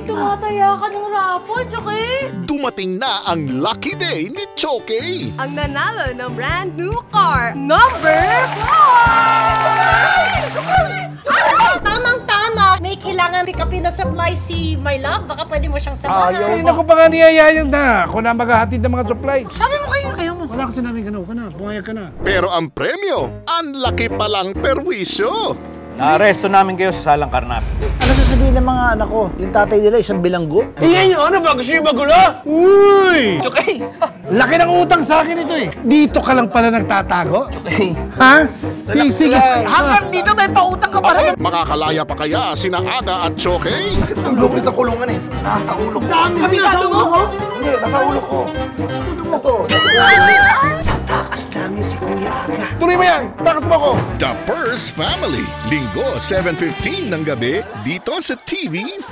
tumataya ka ng raffle, Choke. Dumating na ang lucky day ni Choke. Ang nanalo ng brand new car, number 4! Tamang-tama. May kailangan pick upin na supply si My Love. Baka pwede mo siyang samahan. Ay, naku pa nga niyayayang na. Ako na maghahatid ng mga supplies. Sabi mo kayo mo. Wala kasi namin ganun. Pumayag ka na. Pero ang premyo, ang laki palang perwisyo. Naaresto namin kayo sa salang karnap. Ano sasabihin ng mga anak ko? Yung tatay nila isang bilanggo? Iyan yun, ano ba? Gusto nyo magulo? Uy! Chokey! Laki ng utang sa akin ito eh. Dito ka lang pala nagtatago? Chokey! Ha? Sige. Hanggang dito may pautang ka pa rin! Makakalaya pa kaya sina Aga at Choke? Ang loob nito kulungan eh. Nasa ulo ko. Kabisado mo? Hindi, nasa ulo ko. Ito. Tatakas namin si Kuya Aga. Tuloy mo yan! Takas mo ako! The Purse Family, Linggo 7:15 ng gabi dito sa TV5.